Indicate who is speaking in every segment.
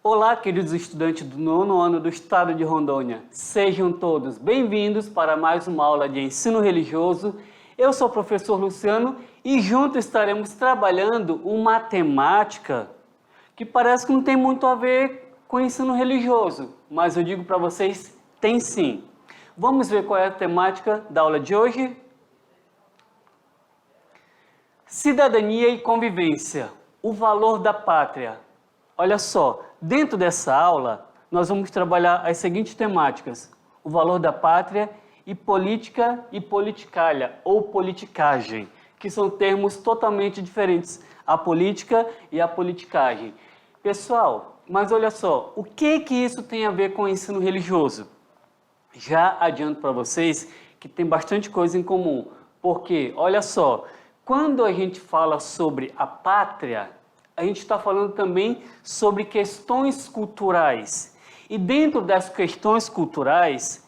Speaker 1: Olá, queridos estudantes do 9º ano do Estado de Rondônia. Sejam todos bem-vindos para mais uma aula de ensino religioso. Eu sou o professor Luciano e juntos estaremos trabalhando uma temática que parece que não tem muito a ver com ensino religioso, mas eu digo para vocês, tem sim. Vamos ver qual é a temática da aula de hoje? Cidadania e convivência, o valor da pátria. Olha só, dentro dessa aula, nós vamos trabalhar as seguintes temáticas: o valor da pátria e política e politicalha, ou politicagem, que são termos totalmente diferentes, a política e a politicagem. Pessoal, mas olha só, o que isso tem a ver com o ensino religioso? Já adianto para vocês que tem bastante coisa em comum, porque, olha só, quando a gente fala sobre a pátria, a gente está falando também sobre questões culturais. E dentro das questões culturais,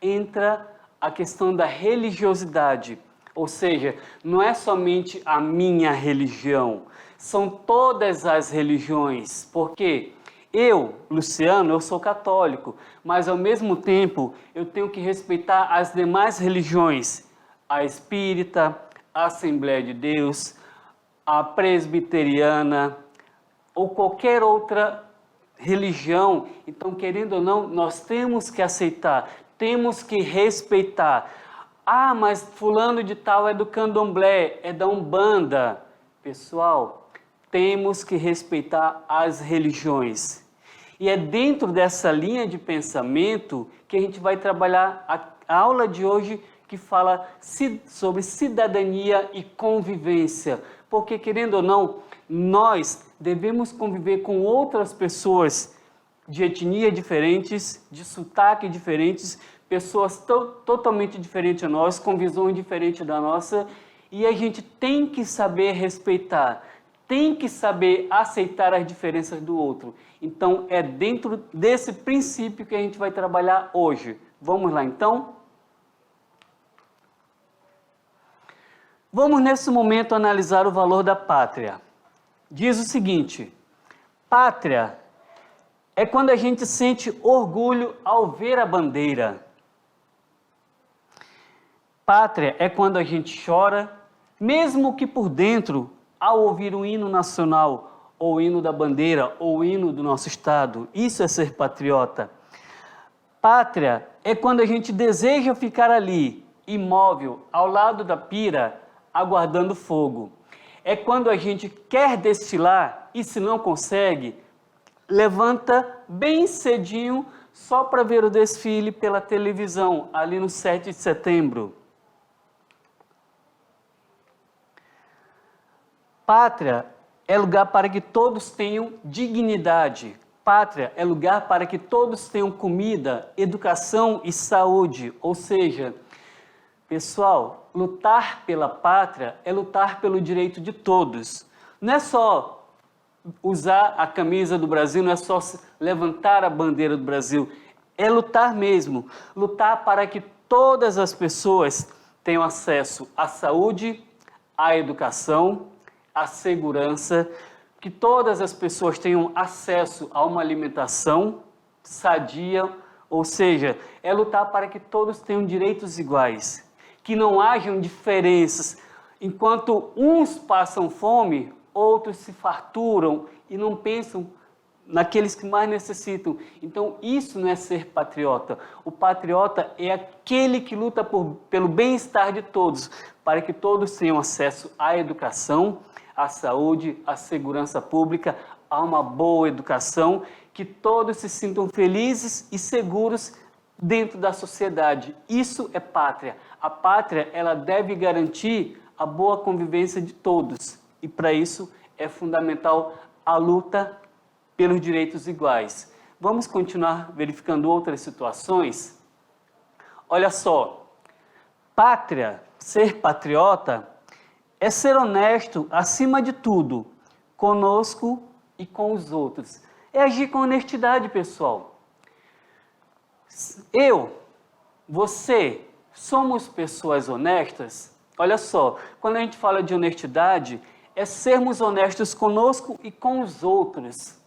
Speaker 1: entra a questão da religiosidade. Ou seja, não é somente a minha religião, são todas as religiões. Porque eu, Luciano, eu sou católico, mas ao mesmo tempo eu tenho que respeitar as demais religiões. A espírita, a Assembleia de Deus, a presbiteriana ou qualquer outra religião. Então, querendo ou não, nós temos que aceitar, temos que respeitar. Ah, mas fulano de tal é do candomblé, é da Umbanda. Pessoal, temos que respeitar as religiões. E é dentro dessa linha de pensamento que a gente vai trabalhar a aula de hoje, que fala sobre cidadania e convivência. Porque, querendo ou não, nós devemos conviver com outras pessoas de etnia diferentes, de sotaque diferentes, pessoas totalmente diferentes a nós, com visões diferentes da nossa, e a gente tem que saber respeitar, tem que saber aceitar as diferenças do outro. Então, é dentro desse princípio que a gente vai trabalhar hoje. Vamos lá, então? Vamos, nesse momento, analisar o valor da pátria. Diz o seguinte: pátria é quando a gente sente orgulho ao ver a bandeira. Pátria é quando a gente chora, mesmo que por dentro, ao ouvir o hino nacional, ou o hino da bandeira, ou o hino do nosso estado. Isso é ser patriota. Pátria é quando a gente deseja ficar ali, imóvel, ao lado da pira, aguardando fogo. É quando a gente quer desfilar e, se não consegue, levanta bem cedinho só para ver o desfile pela televisão, ali no 7 de setembro. Pátria é lugar para que todos tenham dignidade. Pátria é lugar para que todos tenham comida, educação e saúde. Ou seja, pessoal, lutar pela pátria é lutar pelo direito de todos. Não é só usar a camisa do Brasil, não é só levantar a bandeira do Brasil. É lutar mesmo. Lutar para que todas as pessoas tenham acesso à saúde, à educação, à segurança, que todas as pessoas tenham acesso a uma alimentação sadia, ou seja, é lutar para que todos tenham direitos iguais, que não hajam diferenças. Enquanto uns passam fome, outros se farturam e não pensam naqueles que mais necessitam. Então, isso não é ser patriota. O patriota é aquele que luta pelo bem-estar de todos, para que todos tenham acesso à educação, à saúde, à segurança pública, a uma boa educação, que todos se sintam felizes e seguros dentro da sociedade. Isso é pátria. A pátria, ela deve garantir a boa convivência de todos. E para isso é fundamental a luta pelos direitos iguais. Vamos continuar verificando outras situações? Olha só, pátria, ser patriota, é ser honesto acima de tudo, conosco e com os outros. É agir com honestidade, pessoal. Você, somos pessoas honestas? Olha só, quando a gente fala de honestidade, é sermos honestos conosco e com os outros.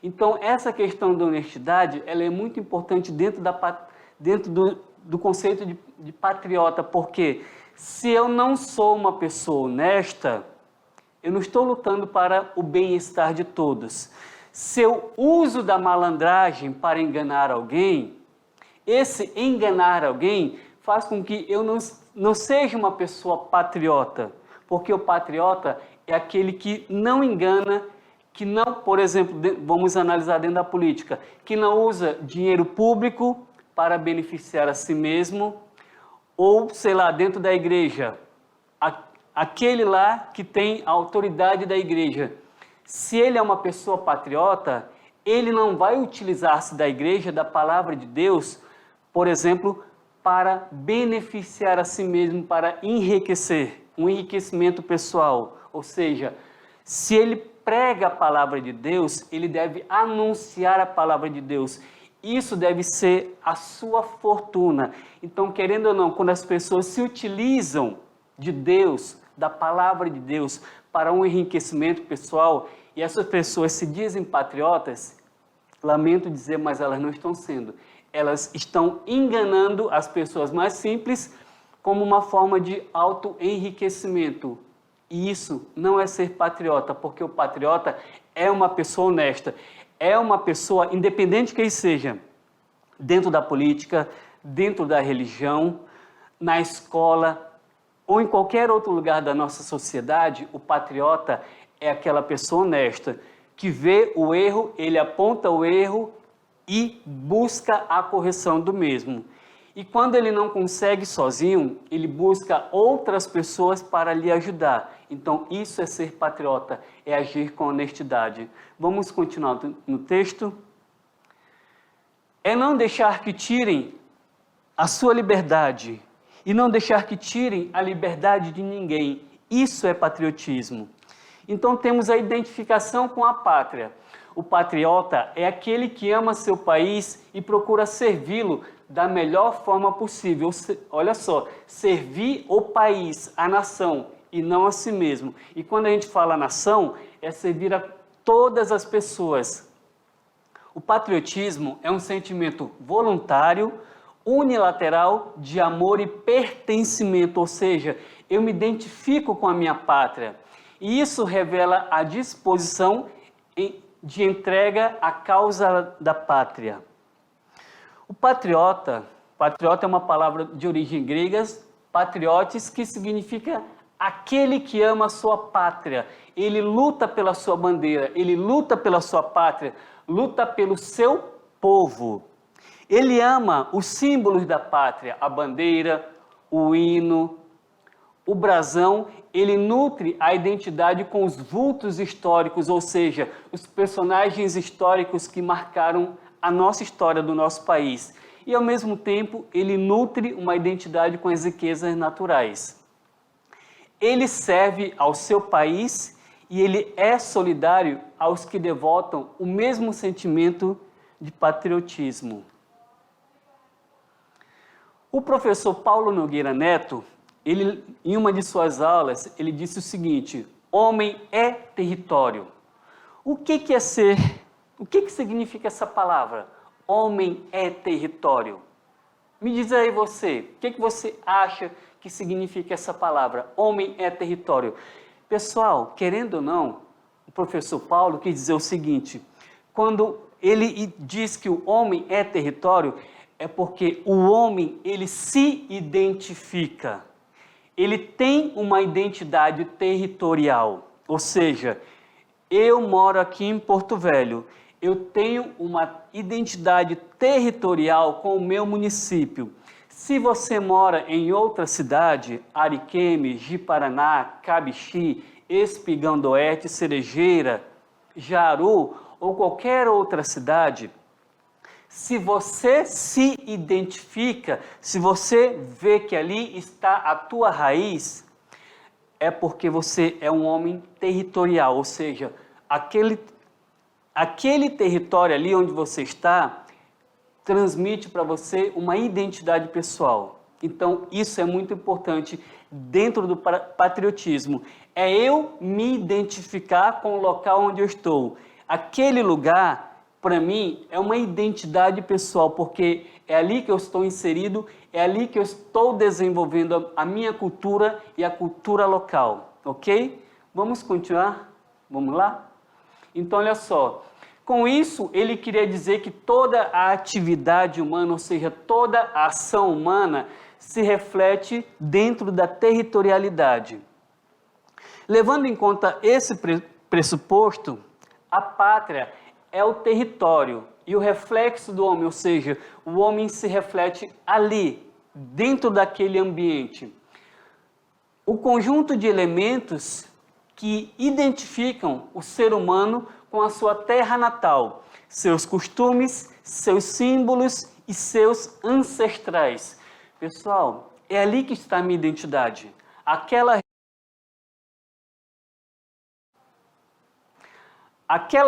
Speaker 1: Então, essa questão da honestidade, ela é muito importante dentro do conceito de patriota, porque se eu não sou uma pessoa honesta, eu não estou lutando para o bem-estar de todos. Se eu uso da malandragem para enganar alguém, esse enganar alguém faz com que eu não seja uma pessoa patriota, porque o patriota é aquele que não engana, que não, por exemplo, vamos analisar dentro da política, que não usa dinheiro público para beneficiar a si mesmo, ou, sei lá, dentro da igreja, aquele lá que tem a autoridade da igreja. Se ele é uma pessoa patriota, ele não vai utilizar-se da igreja, da palavra de Deus, por exemplo, para beneficiar a si mesmo, para enriquecer, um enriquecimento pessoal. Ou seja, se ele prega a palavra de Deus, ele deve anunciar a palavra de Deus. Isso deve ser a sua fortuna. Então, querendo ou não, quando as pessoas se utilizam de Deus, da palavra de Deus, para um enriquecimento pessoal, e essas pessoas se dizem patriotas, lamento dizer, mas elas não estão sendo. Elas estão enganando as pessoas mais simples como uma forma de auto-enriquecimento. E isso não é ser patriota, porque o patriota é uma pessoa honesta, é uma pessoa, independente que ele seja, dentro da política, dentro da religião, na escola ou em qualquer outro lugar da nossa sociedade, o patriota é aquela pessoa honesta, que vê o erro, ele aponta o erro e busca a correção do mesmo. E quando ele não consegue sozinho, ele busca outras pessoas para lhe ajudar. Então, isso é ser patriota, é agir com honestidade. Vamos continuar no texto. É não deixar que tirem a sua liberdade e não deixar que tirem a liberdade de ninguém. Isso é patriotismo. Então, temos a identificação com a pátria. O patriota é aquele que ama seu país e procura servi-lo da melhor forma possível. Olha só, servir o país, a nação, e não a si mesmo. E quando a gente fala nação, é servir a todas as pessoas. O patriotismo é um sentimento voluntário, unilateral, de amor e pertencimento, ou seja, eu me identifico com a minha pátria. E isso revela a disposição de entrega à causa da pátria. O patriota é uma palavra de origem grega, patriotes, que significa aquele que ama a sua pátria. Ele luta pela sua bandeira, ele luta pela sua pátria, luta pelo seu povo. Ele ama os símbolos da pátria, a bandeira, o hino, o brasão. Ele nutre a identidade com os vultos históricos, ou seja, os personagens históricos que marcaram a nossa história do nosso país. E, ao mesmo tempo, ele nutre uma identidade com as riquezas naturais. Ele serve ao seu país e ele é solidário aos que devotam o mesmo sentimento de patriotismo. O professor Paulo Nogueira Neto, em uma de suas aulas, ele disse o seguinte: homem é território. O que significa essa palavra? Homem é território. Me diz aí você, o que você acha que significa essa palavra? Homem é território. Pessoal, querendo ou não, o professor Paulo quis dizer o seguinte: quando ele diz que o homem é território, é porque o homem, ele se identifica. Ele tem uma identidade territorial, ou seja, eu moro aqui em Porto Velho, eu tenho uma identidade territorial com o meu município. Se você mora em outra cidade, Ariquemes, Ji-Paraná, Cabixi, Espigão do Oeste, Cerejeira, Jaru ou qualquer outra cidade, se você se identifica, se você vê que ali está a tua raiz, é porque você é um homem territorial, ou seja, aquele território ali onde você está transmite para você uma identidade pessoal. Então, isso é muito importante dentro do patriotismo. É eu me identificar com o local onde eu estou. Aquele lugar para mim, é uma identidade pessoal, porque é ali que eu estou inserido, é ali que eu estou desenvolvendo a minha cultura e a cultura local, ok? Vamos continuar? Vamos lá? Então, olha só. Com isso, ele queria dizer que toda a atividade humana, ou seja, toda a ação humana, se reflete dentro da territorialidade. Levando em conta esse pressuposto, a pátria é o território e o reflexo do homem, ou seja, o homem se reflete ali, dentro daquele ambiente. O conjunto de elementos que identificam o ser humano com a sua terra natal, seus costumes, seus símbolos e seus ancestrais. Pessoal, é ali que está a minha identidade. Aquela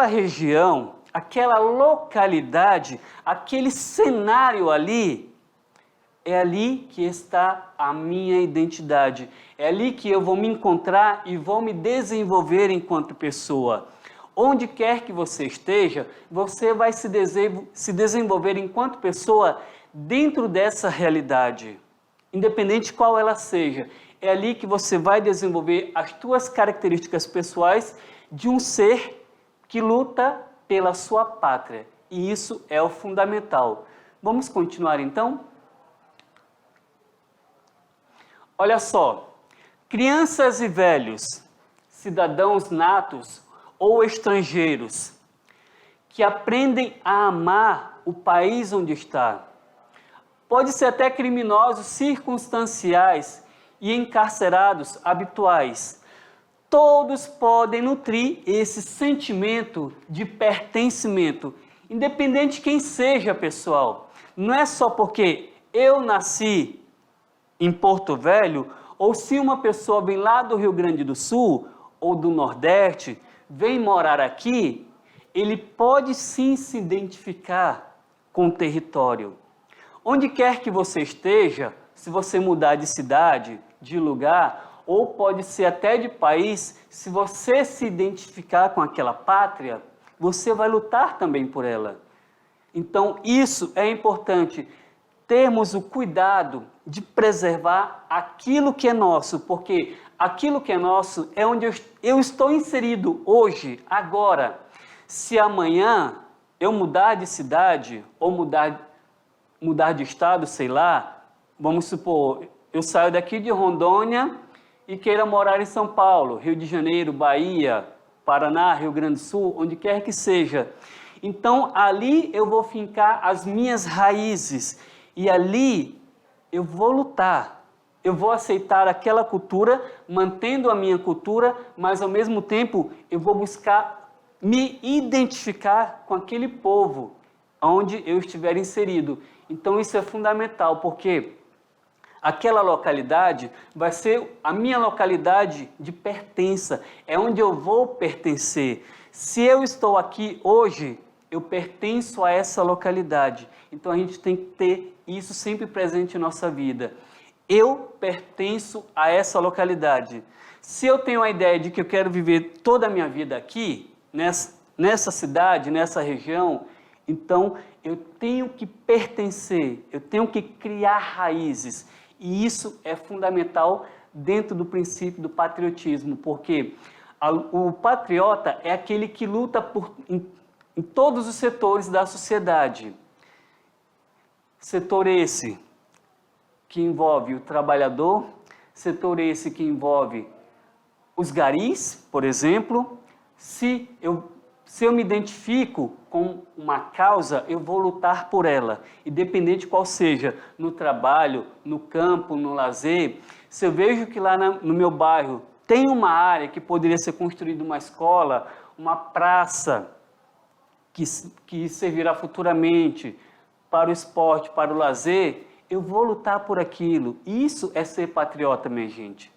Speaker 1: região, aquela localidade, aquele cenário ali, é ali que está a minha identidade. É ali que eu vou me encontrar e vou me desenvolver enquanto pessoa. Onde quer que você esteja, você vai se desenvolver enquanto pessoa dentro dessa realidade, independente qual ela seja. É ali que você vai desenvolver as tuas características pessoais de um ser que luta pela sua pátria. E isso é o fundamental. Vamos continuar então? Olha só, crianças e velhos, cidadãos natos ou estrangeiros, que aprendem a amar o país onde está. Pode ser até criminosos circunstanciais e encarcerados habituais. Todos podem nutrir esse sentimento de pertencimento, independente de quem seja, pessoal. Não é só porque eu nasci em Porto Velho, ou se uma pessoa vem lá do Rio Grande do Sul ou do Nordeste, vem morar aqui, ele pode sim se identificar com o território. Onde quer que você esteja, se você mudar de cidade, de lugar, ou pode ser até de país, se você se identificar com aquela pátria, você vai lutar também por ela. Então, isso é importante, termos o cuidado de preservar aquilo que é nosso, porque aquilo que é nosso é onde eu estou inserido hoje, agora. Se amanhã eu mudar de cidade ou mudar de estado, sei lá, vamos supor, eu saio daqui de Rondônia e queira morar em São Paulo, Rio de Janeiro, Bahia, Paraná, Rio Grande do Sul, onde quer que seja. Então, ali eu vou fincar as minhas raízes e ali eu vou lutar. Eu vou aceitar aquela cultura, mantendo a minha cultura, mas ao mesmo tempo eu vou buscar me identificar com aquele povo onde eu estiver inserido. Então, isso é fundamental, porque aquela localidade vai ser a minha localidade de pertença, é onde eu vou pertencer. Se eu estou aqui hoje, eu pertenço a essa localidade. Então a gente tem que ter isso sempre presente em nossa vida. Eu pertenço a essa localidade. Se eu tenho a ideia de que eu quero viver toda a minha vida aqui, nessa cidade, nessa região, então eu tenho que pertencer, eu tenho que criar raízes. E isso é fundamental dentro do princípio do patriotismo, porque o patriota é aquele que luta em todos os setores da sociedade. Setor esse que envolve o trabalhador, setor esse que envolve os garis, por exemplo. Se eu me identifico com uma causa, eu vou lutar por ela, independente qual seja, no trabalho, no campo, no lazer. Se eu vejo que lá no meu bairro tem uma área que poderia ser construída uma escola, uma praça, que servirá futuramente para o esporte, para o lazer, eu vou lutar por aquilo. Isso é ser patriota, minha gente.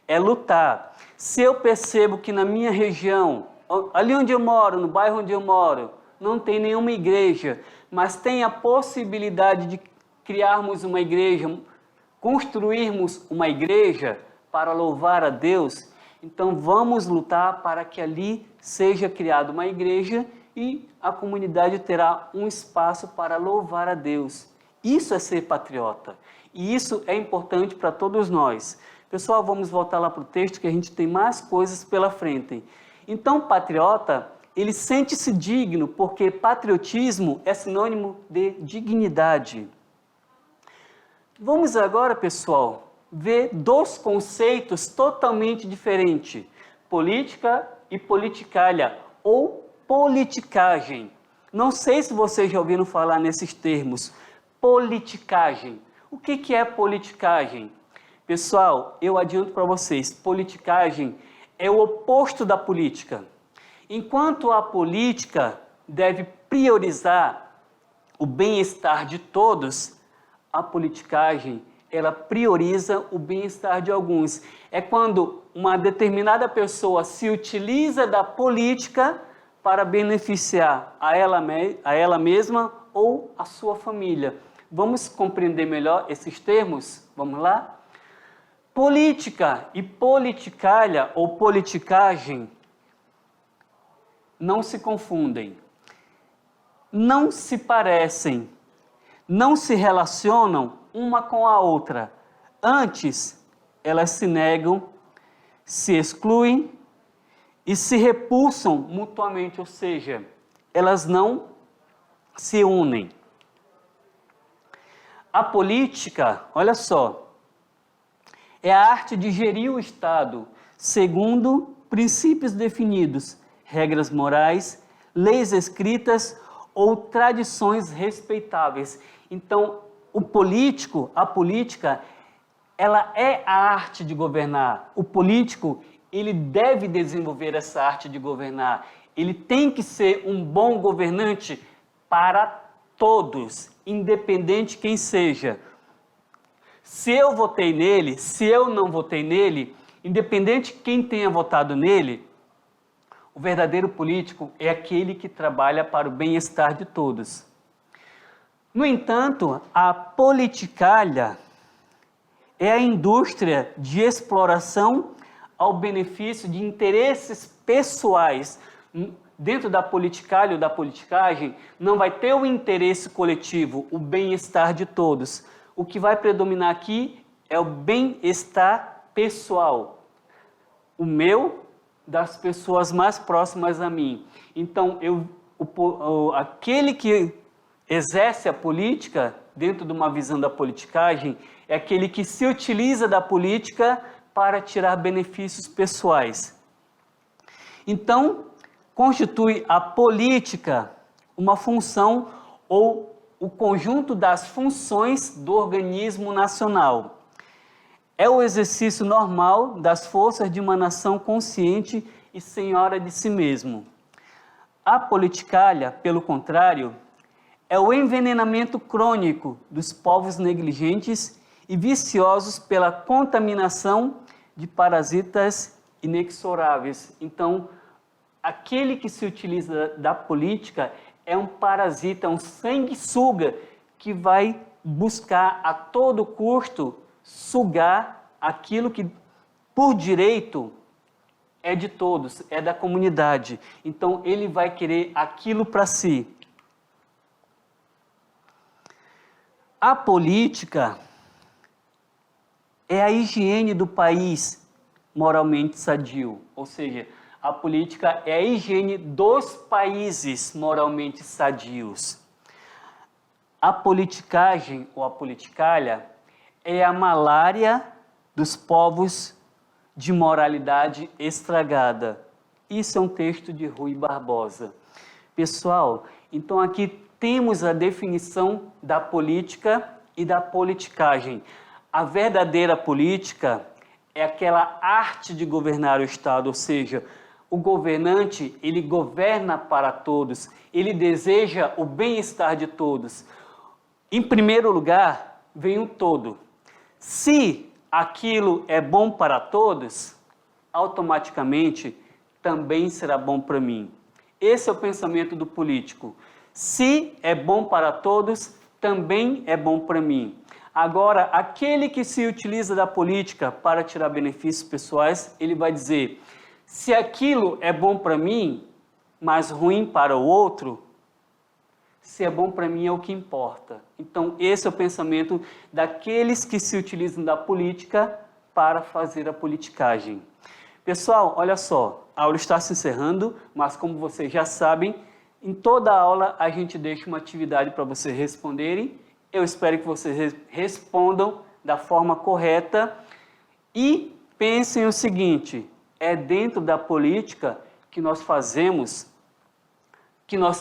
Speaker 1: É lutar. Se eu percebo que na minha região, ali onde eu moro, no bairro onde eu moro, não tem nenhuma igreja, mas tem a possibilidade de criarmos uma igreja, construirmos uma igreja para louvar a Deus, então vamos lutar para que ali seja criada uma igreja e a comunidade terá um espaço para louvar a Deus. Isso é ser patriota e isso é importante para todos nós. Pessoal, vamos voltar lá para o texto que a gente tem mais coisas pela frente. Então, patriota, ele sente-se digno porque patriotismo é sinônimo de dignidade. Vamos agora, pessoal, ver dois conceitos totalmente diferentes: política e politicalha, ou politicagem. Não sei se vocês já ouviram falar nesses termos. Politicagem. O que é politicagem? Pessoal, eu adianto para vocês, politicagem é o oposto da política. Enquanto a política deve priorizar o bem-estar de todos, a politicagem, ela prioriza o bem-estar de alguns. É quando uma determinada pessoa se utiliza da política para beneficiar a ela mesma ou a sua família. Vamos compreender melhor esses termos? Vamos lá? Política e politicalha ou politicagem não se confundem, não se parecem, não se relacionam uma com a outra. Antes, elas se negam, se excluem e se repulsam mutuamente, ou seja, elas não se unem. A política, olha só, é a arte de gerir o Estado segundo princípios definidos, regras morais, leis escritas ou tradições respeitáveis. Então, o político, a política, ela é a arte de governar. O político, ele deve desenvolver essa arte de governar. Ele tem que ser um bom governante para todos, independente quem seja. Se eu votei nele, se eu não votei nele, independente quem tenha votado nele, o verdadeiro político é aquele que trabalha para o bem-estar de todos. No entanto, a politicalha é a indústria de exploração ao benefício de interesses pessoais. Dentro da politicalha ou da politicagem, não vai ter o interesse coletivo, o bem-estar de todos. O que vai predominar aqui é o bem-estar pessoal, o meu, das pessoas mais próximas a mim. Então, aquele que exerce a política, dentro de uma visão da politicagem, é aquele que se utiliza da política para tirar benefícios pessoais. Então, constitui a política uma função ou o conjunto das funções do organismo nacional. É o exercício normal das forças de uma nação consciente e senhora de si mesmo. A politicalha, pelo contrário, é o envenenamento crônico dos povos negligentes e viciosos pela contaminação de parasitas inexoráveis. Então, aquele que se utiliza da política é um parasita, um sanguessuga que vai buscar a todo custo sugar aquilo que por direito é de todos, é da comunidade. Então ele vai querer aquilo para si. A política é a higiene do país moralmente sadio, ou seja, a política é a higiene dos países moralmente sadios. A politicagem ou a politicalha é a malária dos povos de moralidade estragada. Isso é um texto de Rui Barbosa. Pessoal, então aqui temos a definição da política e da politicagem. A verdadeira política é aquela arte de governar o Estado, ou seja, o governante, ele governa para todos, ele deseja o bem-estar de todos. Em primeiro lugar, vem o todo. Se aquilo é bom para todos, automaticamente também será bom para mim. Esse é o pensamento do político. Se é bom para todos, também é bom para mim. Agora, aquele que se utiliza da política para tirar benefícios pessoais, ele vai dizer: se aquilo é bom para mim, mas ruim para o outro, se é bom para mim é o que importa. Então, esse é o pensamento daqueles que se utilizam da política para fazer a politicagem. Pessoal, olha só, a aula está se encerrando, mas como vocês já sabem, em toda a aula a gente deixa uma atividade para vocês responderem. Eu espero que vocês respondam da forma correta e pensem o seguinte: é dentro da política que nós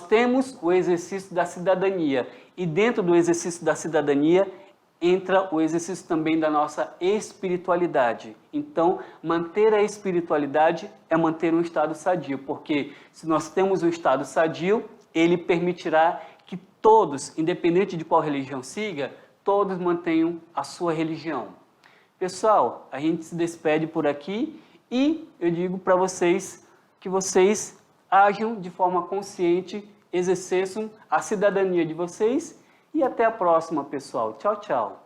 Speaker 1: temos o exercício da cidadania, e dentro do exercício da cidadania entra o exercício também da nossa espiritualidade. Então, manter a espiritualidade é manter um estado sadio, porque se nós temos um estado sadio, ele permitirá que todos, independente de qual religião siga, todos mantenham a sua religião. Pessoal, a gente se despede por aqui e eu digo para vocês que vocês ajam de forma consciente, exerçam a cidadania de vocês e até a próxima, pessoal. Tchau, tchau.